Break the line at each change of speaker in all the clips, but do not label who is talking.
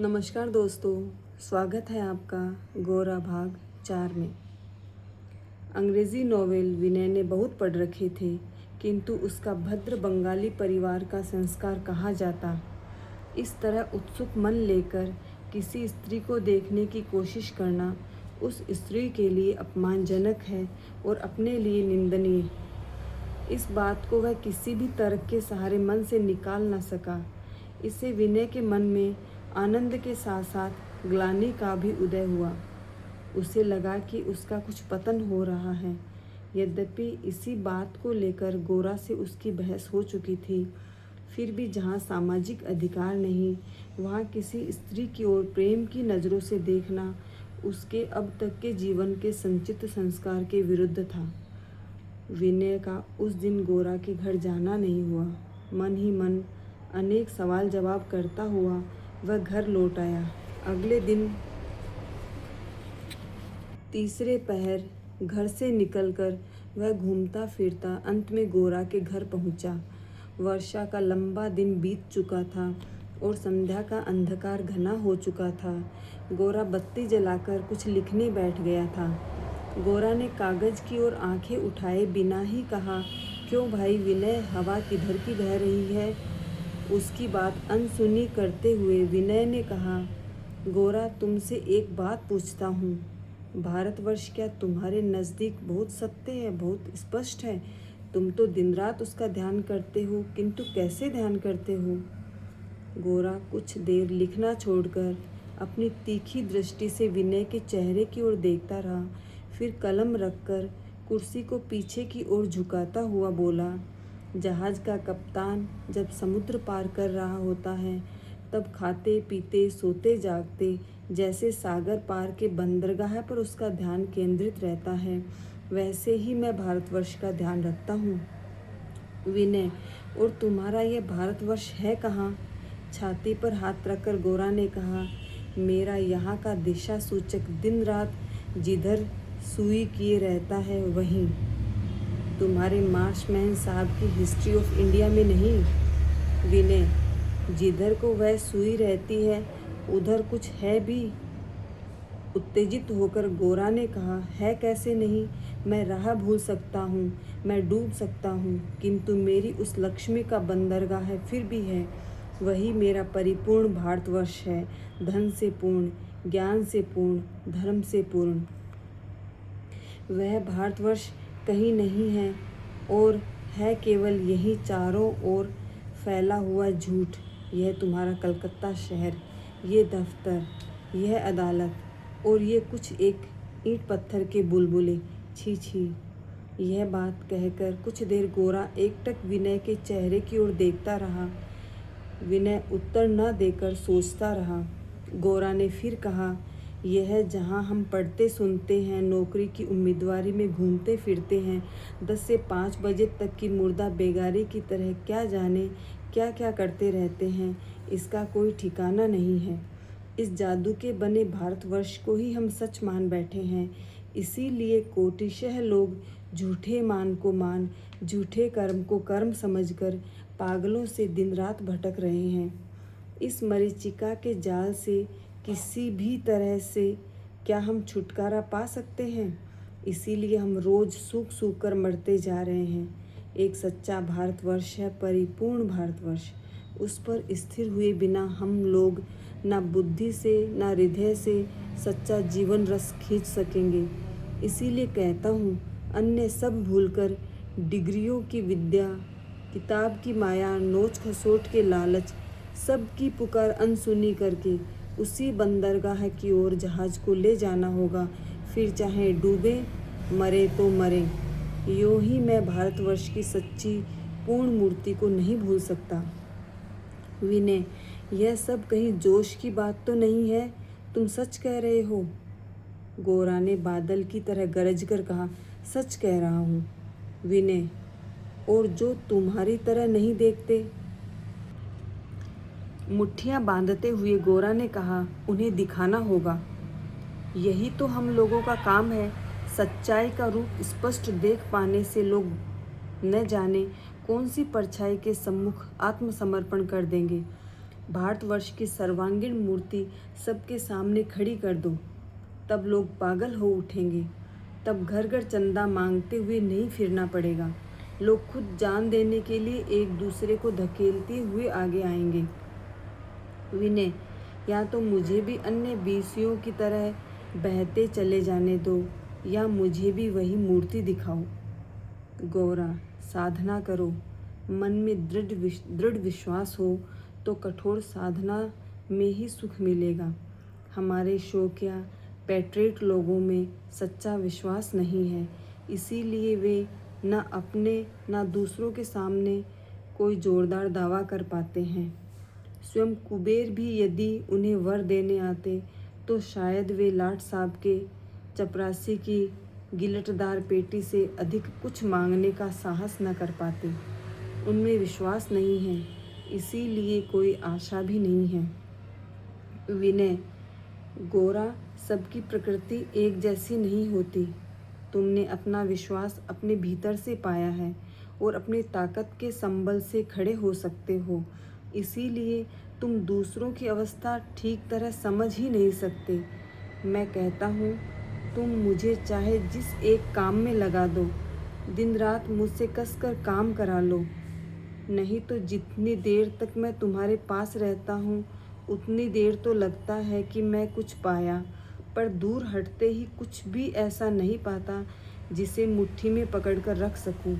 नमस्कार दोस्तों, स्वागत है आपका गोरा भाग 4 में। अंग्रेज़ी नॉवेल विनय ने बहुत पढ़ रखे थे, किंतु उसका भद्र बंगाली परिवार का संस्कार कहा जाता। इस तरह उत्सुक मन लेकर किसी स्त्री को देखने की कोशिश करना उस स्त्री के लिए अपमानजनक है और अपने लिए निंदनीय। इस बात को वह किसी भी तर्क के सहारे मन से निकाल न सका। इससे विनय के मन में आनंद के साथ साथ ग्लानि का भी उदय हुआ। उसे लगा कि उसका कुछ पतन हो रहा है। यद्यपि इसी बात को लेकर गोरा से उसकी बहस हो चुकी थी, फिर भी जहाँ सामाजिक अधिकार नहीं, वहाँ किसी स्त्री की ओर प्रेम की नज़रों से देखना उसके अब तक के जीवन के संचित संस्कार के विरुद्ध था। विनय का उस दिन गोरा के घर जाना नहीं हुआ। मन ही मन अनेक सवाल जवाब करता हुआ वह घर लौट आया। अगले दिन तीसरे पहर घर से निकलकर वह घूमता फिरता अंत में गोरा के घर पहुंचा। वर्षा का लंबा दिन बीत चुका था और संध्या का अंधकार घना हो चुका था। गोरा बत्ती जलाकर कुछ लिखने बैठ गया था। गोरा ने कागज की ओर आंखें उठाए बिना ही कहा, क्यों भाई विनय, हवा किधर की बह रही है? उसकी बात अनसुनी करते हुए विनय ने कहा, गोरा तुमसे एक बात पूछता हूँ। भारतवर्ष क्या तुम्हारे नज़दीक बहुत सत्य है, बहुत स्पष्ट है? तुम तो दिन रात उसका ध्यान करते हो, किंतु कैसे ध्यान करते हो? गोरा कुछ देर लिखना छोड़कर अपनी तीखी दृष्टि से विनय के चेहरे की ओर देखता रहा। फिर कलम रखकर कुर्सी को पीछे की ओर झुकाता हुआ बोला, जहाज का कप्तान जब समुद्र पार कर रहा होता है, तब खाते पीते सोते जागते जैसे सागर पार के बंदरगाह पर उसका ध्यान केंद्रित रहता है, वैसे ही मैं भारतवर्ष का ध्यान रखता हूँ। विनय, और तुम्हारा यह भारतवर्ष है कहाँ? छाती पर हाथ रखकर गोरा ने कहा, मेरा यहाँ का दिशा सूचक दिन रात जिधर सुई किए रहता है वहीं। तुम्हारे मार्शमैन साहब की हिस्ट्री ऑफ इंडिया में नहीं? विनय, जिधर को वह सुई रहती है उधर कुछ है भी? उत्तेजित होकर गोरा ने कहा, है कैसे नहीं? मैं राह भूल सकता हूँ, मैं डूब सकता हूँ, किंतु मेरी उस लक्ष्मी का बंदरगाह है फिर भी है। वही मेरा परिपूर्ण भारतवर्ष है, धन से पूर्ण, ज्ञान से पूर्ण, धर्म से पूर्ण। वह भारतवर्ष कहीं नहीं है और है केवल यही चारों ओर फैला हुआ झूठ। यह तुम्हारा कलकत्ता शहर, ये दफ्तर, यह अदालत और ये कुछ एक ईंट पत्थर के बुलबुले। छी छी। यह बात कहकर कुछ देर गोरा एकटक विनय के चेहरे की ओर देखता रहा। विनय उत्तर न देकर सोचता रहा। गोरा ने फिर कहा, यह जहाँ हम पढ़ते सुनते हैं, नौकरी की उम्मीदवारी में घूमते फिरते हैं, 10 से 5 बजे तक की मुर्दा बेगारी की तरह क्या जाने क्या क्या करते रहते हैं, इसका कोई ठिकाना नहीं है। इस जादू के बने भारतवर्ष को ही हम सच मान बैठे हैं। इसीलिए कोटिशह लोग झूठे मान को मान, झूठे कर्म को कर्म समझकर पागलों से दिन रात भटक रहे हैं। इस मरीचिका के जाल से किसी भी तरह से क्या हम छुटकारा पा सकते हैं? इसीलिए हम रोज सूख सूख कर मरते जा रहे हैं। एक सच्चा भारतवर्ष है, परिपूर्ण भारतवर्ष। उस पर स्थिर हुए बिना हम लोग ना बुद्धि से ना हृदय से सच्चा जीवन रस खींच सकेंगे। इसीलिए कहता हूँ, अन्य सब भूलकर डिग्रियों की विद्या, किताब की माया, नोच खसोट के लालच, सब की पुकार अनसुनी करके उसी बंदरगाह की ओर जहाज को ले जाना होगा। फिर चाहे डूबे, मरे तो मरे। यूँ ही मैं भारतवर्ष की सच्ची पूर्ण मूर्ति को नहीं भूल सकता। विनय, यह सब कहीं जोश की बात तो नहीं है? तुम सच कह रहे हो? गोरा ने बादल की तरह गरज कर कहा, सच कह रहा हूँ। विनय, और जो तुम्हारी तरह नहीं देखते? मुट्ठियाँ बांधते हुए गोरा ने कहा, उन्हें दिखाना होगा। यही तो हम लोगों का काम है। सच्चाई का रूप स्पष्ट देख पाने से लोग न जाने कौन सी परछाई के सम्मुख आत्मसमर्पण कर देंगे। भारतवर्ष की सर्वांगीण मूर्ति सबके सामने खड़ी कर दो, तब लोग पागल हो उठेंगे। तब घर घर चंदा मांगते हुए नहीं फिरना पड़ेगा। लोग खुद जान देने के लिए एक दूसरे को धकेलते हुए आगे आएंगे। विनय, या तो मुझे भी अन्य बीसियों की तरह बहते चले जाने दो, या मुझे भी वही मूर्ति दिखाओ। गौरा, साधना करो। मन में दृढ़ विश्वास हो तो कठोर साधना में ही सुख मिलेगा। हमारे शौकिया पैट्रियट लोगों में सच्चा विश्वास नहीं है, इसीलिए वे न अपने न दूसरों के सामने कोई जोरदार दावा कर पाते हैं। स्वयं कुबेर भी यदि उन्हें वर देने आते तो शायद वे लाट साहब के चपरासी की गिलटदार पेटी से अधिक कुछ मांगने का साहस न कर पाते। उनमें विश्वास नहीं है, इसीलिए कोई आशा भी नहीं है। विनय, गोरा, सबकी प्रकृति एक जैसी नहीं होती। तुमने अपना विश्वास अपने भीतर से पाया है और अपनी ताकत के संबल से खड़े हो सकते हो, इसीलिए तुम दूसरों की अवस्था ठीक तरह समझ ही नहीं सकते। मैं कहता हूँ, तुम मुझे चाहे जिस एक काम में लगा दो, दिन रात मुझसे कसकर काम करा लो, नहीं तो जितनी देर तक मैं तुम्हारे पास रहता हूँ उतनी देर तो लगता है कि मैं कुछ पाया, पर दूर हटते ही कुछ भी ऐसा नहीं पाता जिसे मुट्ठी में पकड़कर रख सकूं।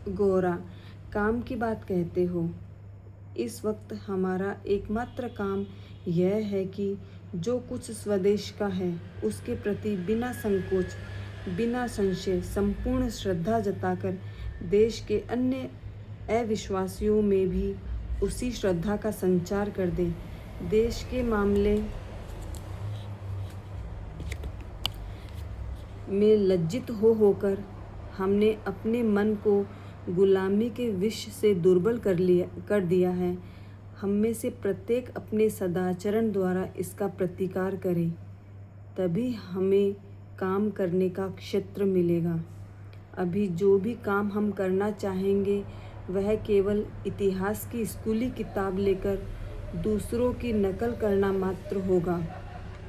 गोरा, काम की बात कहते हो। इस वक्त हमारा एकमात्र काम यह है कि जो कुछ स्वदेश का है उसके प्रति बिना संकोच, बिना संशय, संपूर्ण श्रद्धा जताकर देश के अन्य अविश्वासियों में भी उसी श्रद्धा का संचार कर दें। देश के मामले में लज्जित होकर हमने अपने मन को गुलामी के विष से दुर्बल कर दिया है। हम में से प्रत्येक अपने सदाचरण द्वारा इसका प्रतिकार करे, तभी हमें काम करने का क्षेत्र मिलेगा। अभी जो भी काम हम करना चाहेंगे वह केवल इतिहास की स्कूली किताब लेकर दूसरों की नकल करना मात्र होगा।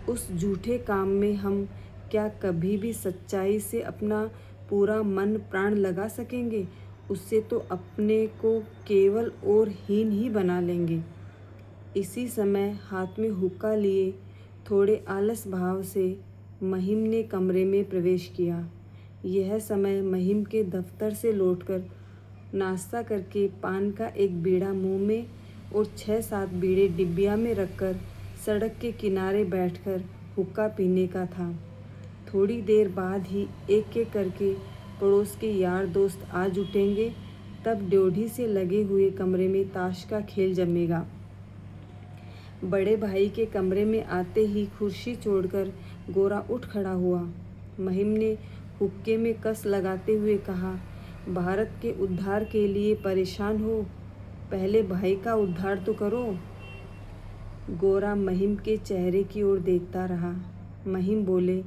उस झूठे काम में हम क्या कभी भी सच्चाई से अपना पूरा मन प्राण लगा सकेंगे? उससे तो अपने को केवल और हीन ही बना लेंगे। इसी समय हाथ में हुक्का लिए थोड़े आलस भाव से महिम ने कमरे में प्रवेश किया। यह समय महिम के दफ्तर से लौटकर नाश्ता करके पान का एक बीड़ा मुंह में और 6-7 बीड़े डिब्बिया में रखकर सड़क के किनारे बैठकर हुक्का पीने का था। थोड़ी देर बाद ही एक एक करके पड़ोस के यार दोस्त आ जुटेंगे, तब ड्योढ़ी से लगे हुए कमरे में ताश का खेल जमेगा। बड़े भाई के कमरे में आते ही कुर्सी छोड़कर गोरा उठ खड़ा हुआ। महिम ने हुक्के में कस लगाते हुए कहा, भारत के उद्धार के लिए परेशान हो, पहले भाई का उद्धार तो करो। गोरा महिम के चेहरे की ओर देखता रहा। महिम बोले,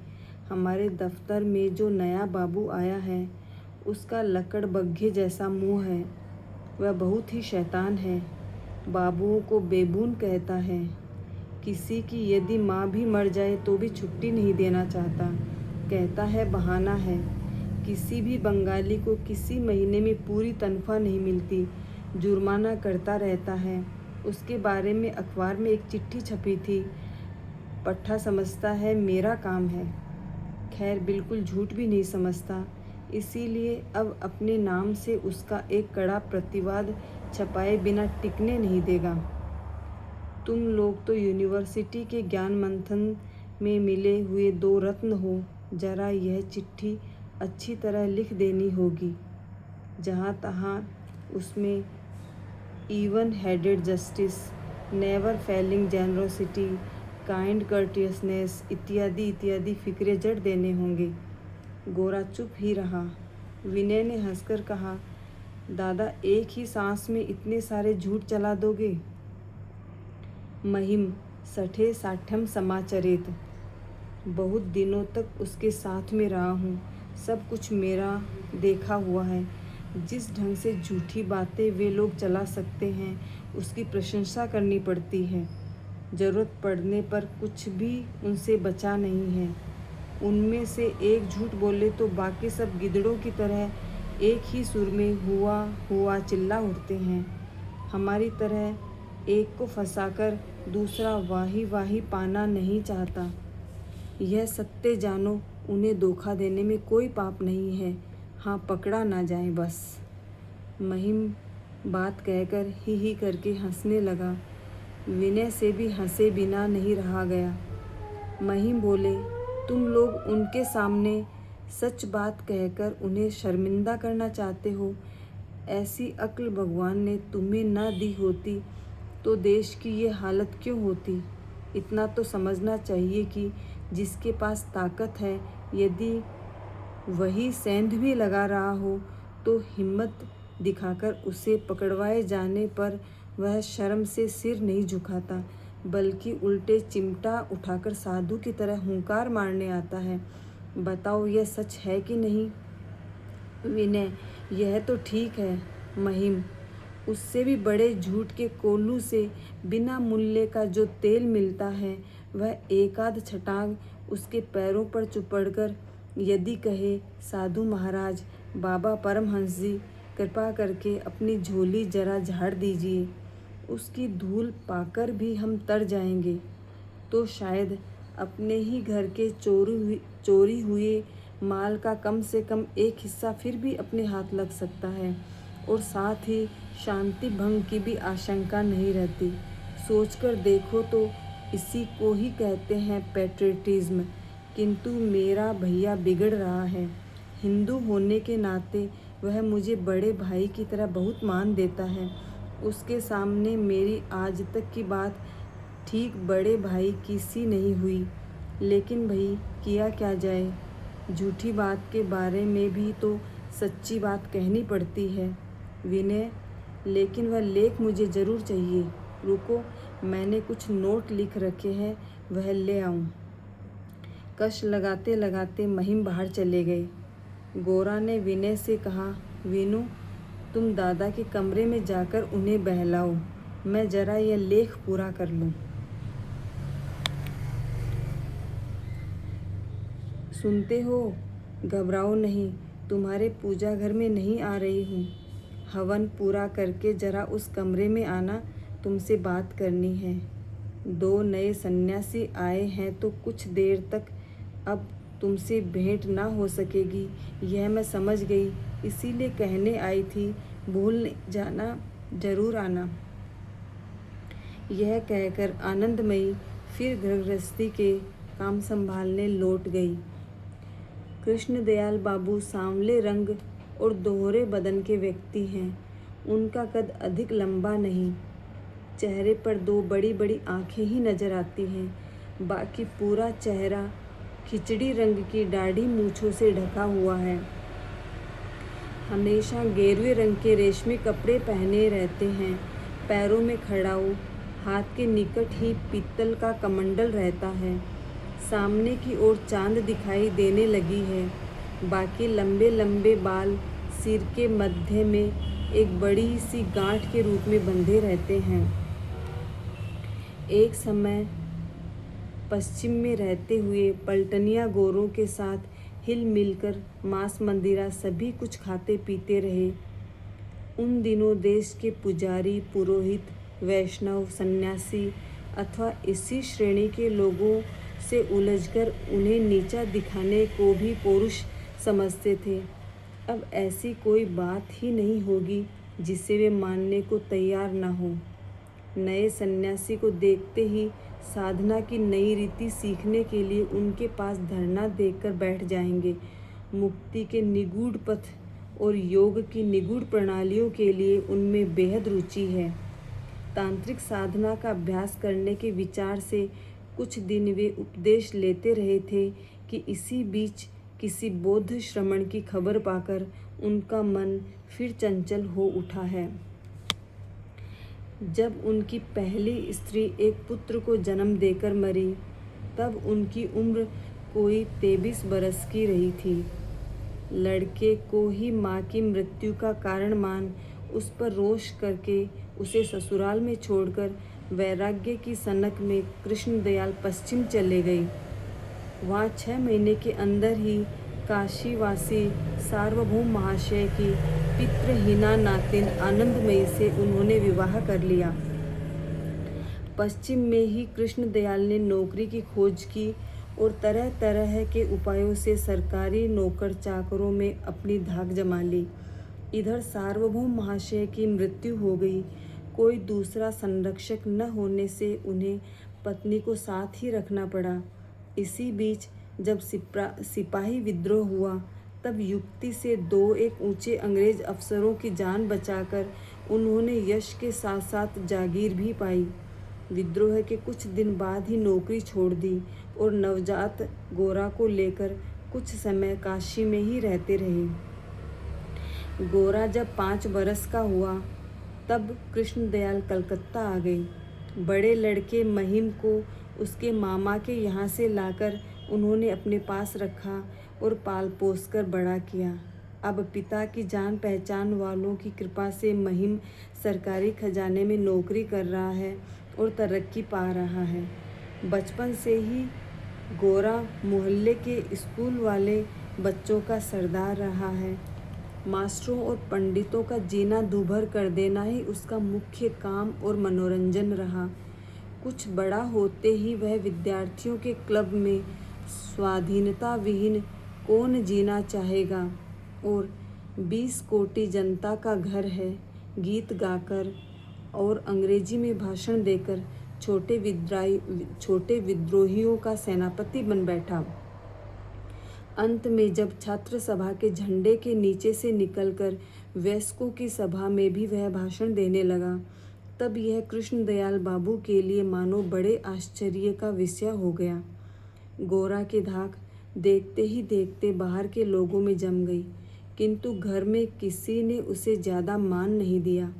हमारे दफ्तर में जो नया बाबू आया है उसका लकड़बग्घे जैसा मुंह है। वह बहुत ही शैतान है। बाबुओं को बेबून कहता है। किसी की यदि माँ भी मर जाए तो भी छुट्टी नहीं देना चाहता। कहता है बहाना है। किसी भी बंगाली को किसी महीने में पूरी तनख्वाह नहीं मिलती, जुर्माना करता रहता है। उसके बारे में अखबार में एक चिट्ठी छपी थी। पट्ठा समझता है मेरा काम है। खैर बिल्कुल झूठ भी नहीं समझता, इसीलिए अब अपने नाम से उसका एक कड़ा प्रतिवाद छपाए बिना टिकने नहीं देगा। तुम लोग तो यूनिवर्सिटी के ज्ञान मंथन में मिले हुए 2 रत्न हो। जरा यह चिट्ठी अच्छी तरह लिख देनी होगी, जहाँ तहाँ उसमें even handed justice, never failing generosity, kind courteousness इत्यादि इत्यादि फिक्रे जड़ देने होंगे। गोरा चुप ही रहा। विनय ने हंसकर कहा, दादा एक ही सांस में इतने सारे झूठ चला दोगे? महिम, सठे साठ्यम समाचरेत। बहुत दिनों तक उसके साथ में रहा हूँ, सब कुछ मेरा देखा हुआ है। जिस ढंग से झूठी बातें वे लोग चला सकते हैं उसकी प्रशंसा करनी पड़ती है। ज़रूरत पड़ने पर कुछ भी उनसे बचा नहीं है। उनमें से एक झूठ बोले तो बाकी सब गिद्धड़ों की तरह एक ही सुर में हुआ हुआ चिल्ला उठते हैं। हमारी तरह एक को फंसाकर दूसरा वाही वाही पाना नहीं चाहता। यह सत्य जानो, उन्हें धोखा देने में कोई पाप नहीं है। हाँ, पकड़ा ना जाए बस। महिम बात कहकर ही करके हंसने लगा। विनय से भी हंसे बिना नहीं रहा गया। महिम बोले, तुम लोग उनके सामने सच बात कहकर उन्हें शर्मिंदा करना चाहते हो। ऐसी अक्ल भगवान ने तुम्हें न दी होती तो देश की ये हालत क्यों होती। इतना तो समझना चाहिए कि जिसके पास ताकत है, यदि वही सेंध भी लगा रहा हो तो हिम्मत दिखाकर उसे पकड़वाए जाने पर वह शर्म से सिर नहीं झुकाता, बल्कि उल्टे चिमटा उठाकर साधु की तरह हुंकार मारने आता है। बताओ, यह सच है कि नहीं? विनय, यह तो ठीक है। महिम, उससे भी बड़े झूठ के कोल्हू से बिना मूल्य का जो तेल मिलता है, वह एकाध छटांग उसके पैरों पर चुपड़कर यदि कहे, साधु महाराज, बाबा परमहंस जी, कृपा करके अपनी झोली जरा झाड़ दीजिए, उसकी धूल पाकर भी हम तर जाएंगे, तो शायद अपने ही घर के चोरी हुए माल का कम से कम एक हिस्सा फिर भी अपने हाथ लग सकता है और साथ ही शांति भंग की भी आशंका नहीं रहती। सोचकर देखो तो इसी को ही कहते हैं पैट्रियटिज्म। किंतु मेरा भैया बिगड़ रहा है। हिंदू होने के नाते वह मुझे बड़े भाई की तरह बहुत मान देता है। उसके सामने मेरी आज तक की बात ठीक बड़े भाई की सी नहीं हुई। लेकिन भाई, किया क्या जाए, झूठी बात के बारे में भी तो सच्ची बात कहनी पड़ती है। विनय, लेकिन वह लेख मुझे ज़रूर चाहिए। रुको, मैंने कुछ नोट लिख रखे हैं, वह ले आऊं। कश लगाते लगाते महिम बाहर चले गए। गोरा ने विनय से कहा, विनु, तुम दादा के कमरे में जाकर उन्हें बहलाओ, मैं जरा यह लेख पूरा कर लूं। सुनते हो, घबराओ नहीं, तुम्हारे पूजा घर में नहीं आ रही हूँ। हवन पूरा करके जरा उस कमरे में आना, तुमसे बात करनी है। 2 नए सन्यासी आए हैं तो कुछ देर तक अब तुमसे भेंट ना हो सकेगी, यह मैं समझ गई, इसीलिए कहने आई थी, भूल जाना, जरूर आना। यह कहकर आनंदमयी फिर गृहस्थी के काम संभालने लौट गई। कृष्णदयाल बाबू सांवले रंग और दोहरे बदन के व्यक्ति हैं। उनका कद अधिक लंबा नहीं, चेहरे पर 2 बड़ी बड़ी आंखें ही नजर आती हैं। बाकी पूरा चेहरा खिचड़ी रंग की दाढ़ी मूछों से ढका हुआ है। हमेशा गेरुए रंग के रेशमी कपड़े पहने रहते हैं। पैरों में खड़ाऊ, हाथ के निकट ही पीतल का कमंडल रहता है। सामने की ओर चांद दिखाई देने लगी है। बाकी लंबे लंबे बाल सिर के मध्य में एक बड़ी सी गांठ के रूप में बंधे रहते हैं। एक समय पश्चिम में रहते हुए पलटनिया गोरों के साथ हिल मिलकर मांस मंदिरा सभी कुछ खाते पीते रहे। उन दिनों देश के पुजारी, पुरोहित, वैष्णव, सन्यासी अथवा इसी श्रेणी के लोगों से उलझकर उन्हें नीचा दिखाने को भी पौरुष समझते थे। अब ऐसी कोई बात ही नहीं होगी जिसे वे मानने को तैयार न हो। नए सन्यासी को देखते ही साधना की नई रीति सीखने के लिए उनके पास धरना देकर बैठ जाएंगे। मुक्ति के निगूढ़ पथ और योग की निगूढ़ प्रणालियों के लिए उनमें बेहद रुचि है। तांत्रिक साधना का अभ्यास करने के विचार से कुछ दिन वे उपदेश लेते रहे थे कि इसी बीच किसी बौद्ध श्रमण की खबर पाकर उनका मन फिर चंचल हो उठा है। जब उनकी पहली स्त्री एक पुत्र को जन्म देकर मरी, तब उनकी उम्र कोई 23 बरस की रही थी। लड़के को ही माँ की मृत्यु का कारण मान उस पर रोष करके उसे ससुराल में छोड़कर वैराग्य की सनक में कृष्णदयाल पश्चिम चले गए। वहाँ 6 महीने के अंदर ही काशीवासी सार्वभौम महाशय की पितृहीना नातिन आनंदमयी से उन्होंने विवाह कर लिया। पश्चिम में ही कृष्णदयाल ने नौकरी की खोज की और तरह तरह के उपायों से सरकारी नौकर चाकरों में अपनी धाक जमा ली। इधर सार्वभौम महाशय की मृत्यु हो गई। कोई दूसरा संरक्षक न होने से उन्हें पत्नी को साथ ही रखना पड़ा। इसी बीच जब सिपाही विद्रोह हुआ तब युक्ति से 2-1 ऊंचे अंग्रेज अफसरों की जान बचाकर उन्होंने यश के साथ साथ जागीर भी पाई। विद्रोह के कुछ दिन बाद ही नौकरी छोड़ दी और नवजात गोरा को लेकर कुछ समय काशी में ही रहते रहे। गोरा जब 5 बरस का हुआ तब कृष्णदयाल कलकत्ता आ गए। बड़े लड़के महिम को उसके मामा के यहाँ से लाकर उन्होंने अपने पास रखा और पाल पोस कर बड़ा किया। अब पिता की जान पहचान वालों की कृपा से महिम सरकारी खजाने में नौकरी कर रहा है और तरक्की पा रहा है। बचपन से ही गोरा मोहल्ले के स्कूल वाले बच्चों का सरदार रहा है। मास्टरों और पंडितों का जीना दूभर कर देना ही उसका मुख्य काम और मनोरंजन रहा। कुछ बड़ा होते ही वह विद्यार्थियों के क्लब में स्वाधीनता विहीन कौन जीना चाहेगा और 20 कोटि जनता का घर है गीत गाकर और अंग्रेजी में भाषण देकर छोटे विद्रोहियों का सेनापति बन बैठा। अंत में जब छात्र सभा के झंडे के नीचे से निकलकर वयस्कों की सभा में भी वह भाषण देने लगा तब यह कृष्णदयाल बाबू के लिए मानो बड़े आश्चर्य का विषय हो गया। गोरा की धाक देखते ही देखते बाहर के लोगों में जम गई, किंतु घर में किसी ने उसे ज़्यादा मान नहीं दिया।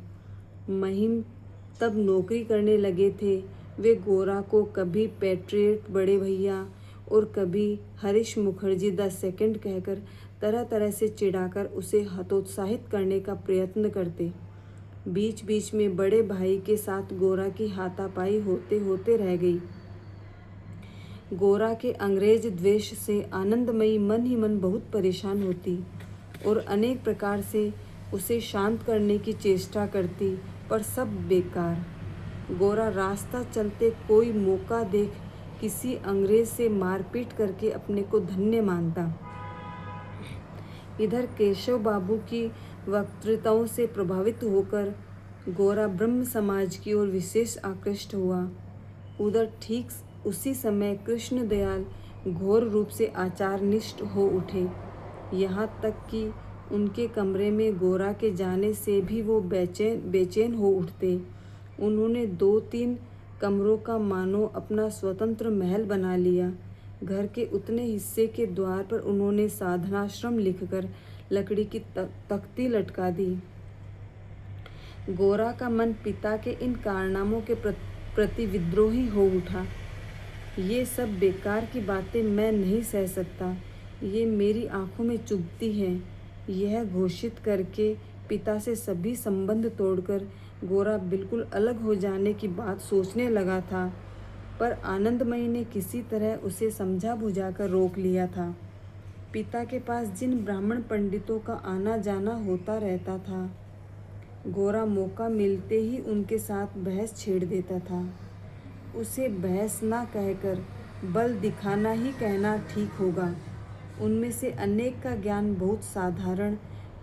महिम तब नौकरी करने लगे थे। वे गोरा को कभी पैट्रियट बड़े भैया और कभी हरीश मुखर्जी द सेकंड कहकर तरह तरह से चिढ़ाकर उसे हतोत्साहित करने का प्रयत्न करते। बीच बीच में बड़े भाई के साथ गोरा की हाथापाई होते होते रह गई। गोरा के अंग्रेज द्वेष से आनंदमयी मन ही मन बहुत परेशान होती और अनेक प्रकार से उसे शांत करने की चेष्टा करती, पर सब बेकार। गोरा रास्ता चलते कोई मौका देख किसी अंग्रेज से मारपीट करके अपने को धन्य मानता। इधर केशव बाबू की वक्तृताओं से प्रभावित होकर गोरा ब्रह्म समाज की ओर विशेष आकृष्ट हुआ। उधर ठीक उसी समय कृष्णदयाल घोर रूप से आचारनिष्ठ हो उठे, यहाँ तक कि उनके कमरे में गोरा के जाने से भी वो बेचैन हो उठते। उन्होंने 2-3 कमरों का मानो अपना स्वतंत्र महल बना लिया। घर के उतने हिस्से के द्वार पर उन्होंने साधनाश्रम लिखकर लकड़ी की तख्ती लटका दी। गोरा का मन पिता के इन कारनामों के प्रति विद्रोही हो उठा। ये सब बेकार की बातें मैं नहीं सह सकता, ये मेरी आंखों में चुभती हैं। यह घोषित करके पिता से सभी संबंध तोड़कर गोरा बिल्कुल अलग हो जाने की बात सोचने लगा था, पर आनंदमयी ने किसी तरह उसे समझा बुझाकर रोक लिया था। पिता के पास जिन ब्राह्मण पंडितों का आना जाना होता रहता था, गोरा मौका मिलते ही उनके साथ बहस छेड़ देता था। उसे बहस ना कहकर बल दिखाना ही कहना ठीक होगा। उनमें से अनेक का ज्ञान बहुत साधारण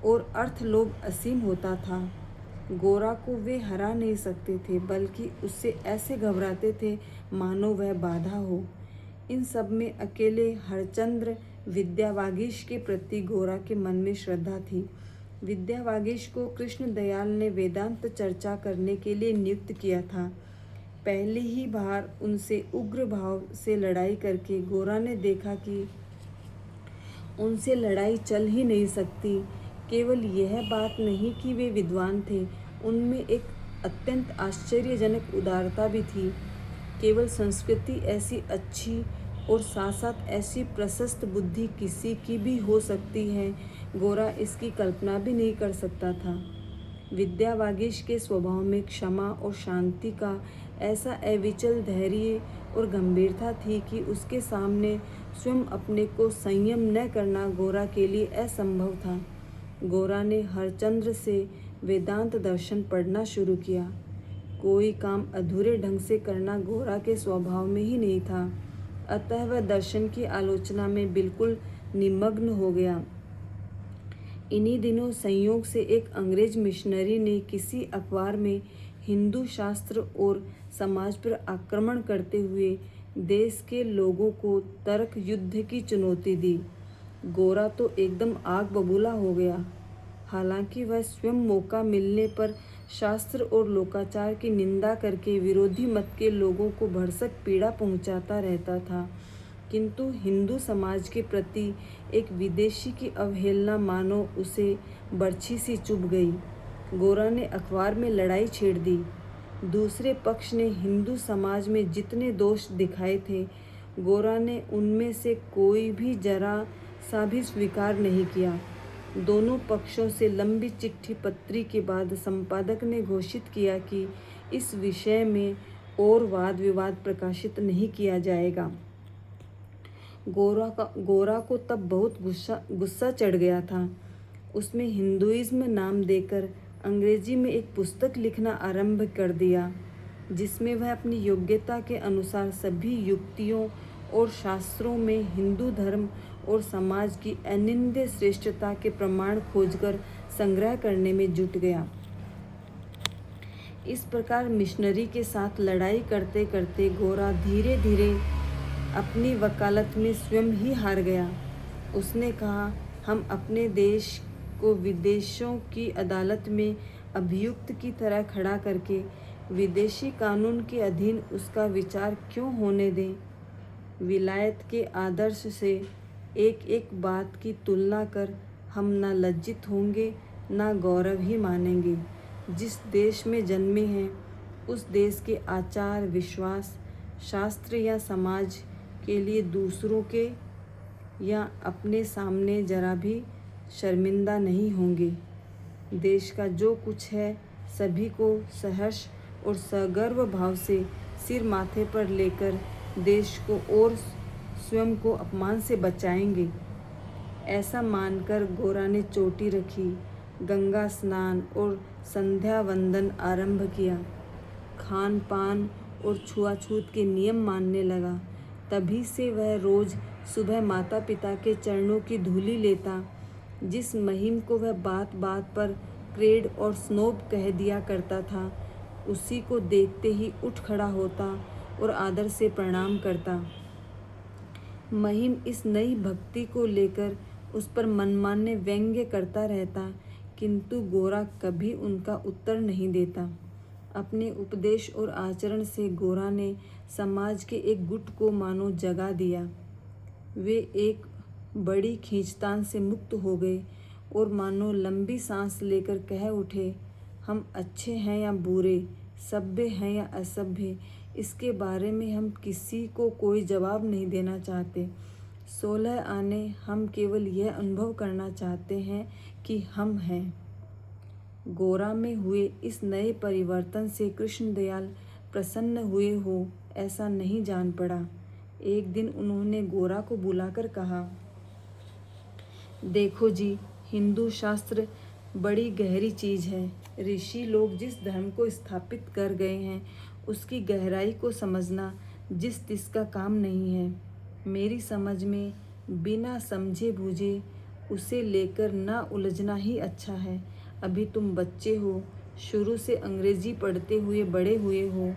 और अर्थलोभ असीम होता था। गोरा को वे हरा नहीं सकते थे, बल्कि उससे ऐसे घबराते थे मानो वह बाधा हो। इन सब में अकेले हरचंद्र विद्यावागीश के प्रति गोरा के मन में श्रद्धा थी। विद्यावागीश को कृष्णदयाल ने वेदांत चर्चा करने के लिए नियुक्त किया था। पहली ही बार उनसे उग्र भाव से लड़ाई करके गोरा ने देखा कि उनसे लड़ाई चल ही नहीं सकती। केवल यह बात नहीं कि वे विद्वान थे, उनमें एक अत्यंत आश्चर्यजनक उदारता भी थी। केवल संस्कृति ऐसी अच्छी और साथ साथ ऐसी प्रशस्त बुद्धि किसी की भी हो सकती है, गोरा इसकी कल्पना भी नहीं कर सकता था। विद्या वागीश के स्वभाव में क्षमा और शांति का ऐसा अविचल धैर्य और गंभीरता थी कि उसके सामने स्वयं अपने को संयम न करना गोरा के लिए असंभव था। गोरा ने हरचंद्र से वेदांत दर्शन पढ़ना शुरू किया। कोई काम अधूरे ढंग से करना गोरा के स्वभाव में ही नहीं था, अतः वह दर्शन की आलोचना में बिल्कुल निमग्न हो गया। इन्हीं दिनों संयोग से एक अंग्रेज मिशनरी ने किसी अखबार में हिंदू शास्त्र और समाज पर आक्रमण करते हुए देश के लोगों को तर्क युद्ध की चुनौती दी। गोरा तो एकदम आग बबूला हो गया। हालांकि वह स्वयं मौका मिलने पर शास्त्र और लोकाचार की निंदा करके विरोधी मत के लोगों को भरसक पीड़ा पहुंचाता रहता था, किंतु हिंदू समाज के प्रति एक विदेशी की अवहेलना मानो उसे बर्छी सी चुभ गई। गोरा ने अखबार में लड़ाई छेड़ दी। दूसरे पक्ष ने हिंदू समाज में जितने दोष दिखाए थे, गोरा ने उनमें से कोई भी जरा सा भी स्वीकार नहीं किया। दोनों पक्षों से लंबी चिट्ठी पत्री के बाद संपादक ने घोषित किया कि इस विषय में और वाद विवाद प्रकाशित नहीं किया जाएगा। गोरा को तब बहुत गुस्सा चढ़ गया था। उसमें हिंदुइज्म नाम देकर अंग्रेजी में एक पुस्तक लिखना आरंभ कर दिया, जिसमें वह अपनी योग्यता के अनुसार सभी युक्तियों और शास्त्रों में हिंदू धर्म और समाज की अनिंद्य श्रेष्ठता के प्रमाण खोजकर संग्रह करने में जुट गया। इस प्रकार मिशनरी के साथ लड़ाई करते करते गोरा धीरे धीरे अपनी वकालत में स्वयं ही हार गया। उसने कहा, हम अपने देश को विदेशों की अदालत में अभियुक्त की तरह खड़ा करके विदेशी कानून के अधीन उसका विचार क्यों होने दें। विलायत के आदर्श से एक एक बात की तुलना कर हम न लज्जित होंगे न गौरव ही मानेंगे। जिस देश में जन्मे हैं उस देश के आचार विश्वास शास्त्र या समाज के लिए दूसरों के या अपने सामने जरा भी शर्मिंदा नहीं होंगे। देश का जो कुछ है सभी को सहर्ष और सगर्व भाव से सिर माथे पर लेकर देश को और स्वयं को अपमान से बचाएंगे। ऐसा मानकर गोरा ने चोटी रखी, गंगा स्नान और संध्या वंदन आरंभ किया, खान पान और छुआछूत के नियम मानने लगा। तभी से वह रोज सुबह माता पिता के चरणों की धूली लेता। जिस महिम को वह बात बात पर क्रेड और स्नोब कह दिया करता था, उसी को देखते ही उठ खड़ा होता और आदर से प्रणाम करता। महिम इस नई भक्ति को लेकर उस पर मनमाने व्यंग्य करता रहता, किंतु गोरा कभी उनका उत्तर नहीं देता। अपने उपदेश और आचरण से गोरा ने समाज के एक गुट को मानो जगा दिया। वे एक बड़ी खींचतान से मुक्त हो गए और मानो लंबी सांस लेकर कह उठे, हम अच्छे हैं या बुरे, सभ्य हैं या असभ्य, इसके बारे में हम किसी को कोई जवाब नहीं देना चाहते। 16 आने हम केवल यह अनुभव करना चाहते हैं कि हम हैं। गोरा में हुए इस नए परिवर्तन से कृष्णदयाल प्रसन्न हुए हो ऐसा नहीं जान पड़ा। एक दिन उन्होंने गोरा को बुलाकर कहा, देखो जी, हिंदू शास्त्र बड़ी गहरी चीज़ है। ऋषि लोग जिस धर्म को स्थापित कर गए हैं उसकी गहराई को समझना जिस तिस का काम नहीं है। मेरी समझ में बिना समझे बूझे उसे लेकर ना उलझना ही अच्छा है। अभी तुम बच्चे हो, शुरू से अंग्रेजी पढ़ते हुए बड़े हुए हो।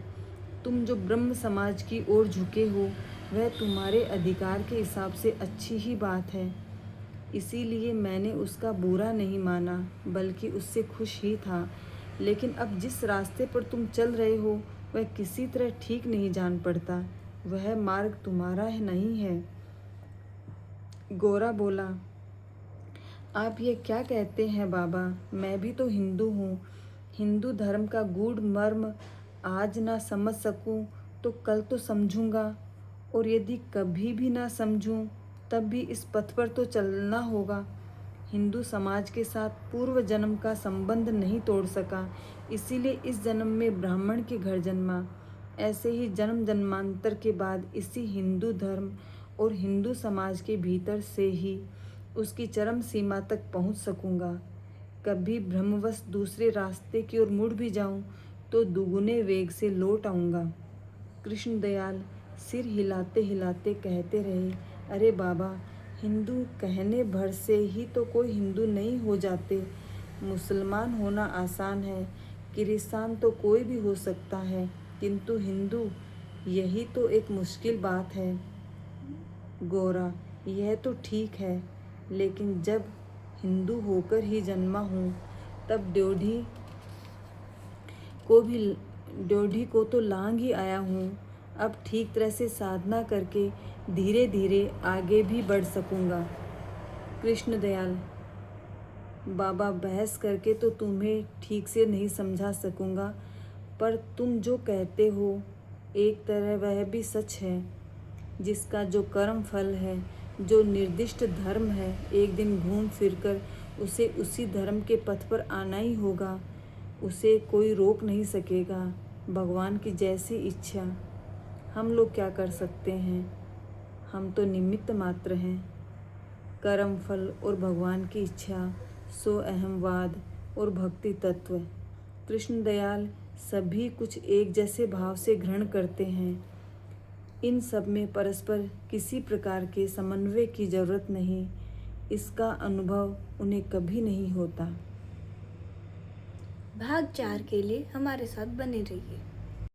तुम जो ब्रह्म समाज की ओर झुके हो वह तुम्हारे अधिकार के हिसाब से अच्छी ही बात है। इसीलिए मैंने उसका बुरा नहीं माना, बल्कि उससे खुश ही था। लेकिन अब जिस रास्ते पर तुम चल रहे हो वह किसी तरह ठीक नहीं जान पड़ता। वह मार्ग तुम्हारा नहीं है। गोरा बोला, आप ये क्या कहते हैं बाबा, मैं भी तो हिंदू हूँ। हिंदू धर्म का गूढ़ मर्म आज ना समझ सकूँ तो कल तो समझूंगा। और यदि कभी भी ना समझूं, तब भी इस पथ पर तो चलना होगा। हिंदू समाज के साथ पूर्व जन्म का संबंध नहीं तोड़ सका, इसीलिए इस जन्म में ब्राह्मण के घर जन्मा। ऐसे ही जन्म जन्मांतर के बाद इसी हिंदू धर्म और हिंदू समाज के भीतर से ही उसकी चरम सीमा तक पहुंच सकूंगा। कभी भ्रमवश दूसरे रास्ते की ओर मुड़ भी जाऊं तो दुगुने वेग से लौट आऊंगा। कृष्णदयाल सिर हिलाते हिलाते कहते रहे, अरे बाबा, हिंदू कहने भर से ही तो कोई हिंदू नहीं हो जाते। मुसलमान होना आसान है, किरिस्तान तो कोई भी हो सकता है, किंतु हिंदू, यही तो एक मुश्किल बात है। गोरा, यह तो ठीक है, लेकिन जब हिंदू होकर ही जन्मा हूँ, तब ड्योढ़ी को तो लांघ ही आया हूँ। अब ठीक तरह से साधना करके धीरे धीरे आगे भी बढ़ सकूँगा। कृष्णदयाल, बाबा, बहस करके तो तुम्हें ठीक से नहीं समझा सकूँगा, पर तुम जो कहते हो एक तरह वह भी सच है। जिसका जो कर्म फल है, जो निर्दिष्ट धर्म है, एक दिन घूम फिरकर उसे उसी धर्म के पथ पर आना ही होगा। उसे कोई रोक नहीं सकेगा। भगवान की जैसी इच्छा। हम लोग क्या कर सकते हैं? हम तो निमित्त मात्र हैं। कर्म फल और भगवान की इच्छा, सो अहमवाद और भक्ति तत्व। कृष्णदयाल, सभी कुछ एक जैसे भाव से ग्रहण करते हैं। इन सब में परस्पर किसी प्रकार के समन्वय की जरूरत नहीं। इसका अनुभव उन्हें कभी नहीं होता।
भाग 4 के लिए हमारे साथ बने रहिए।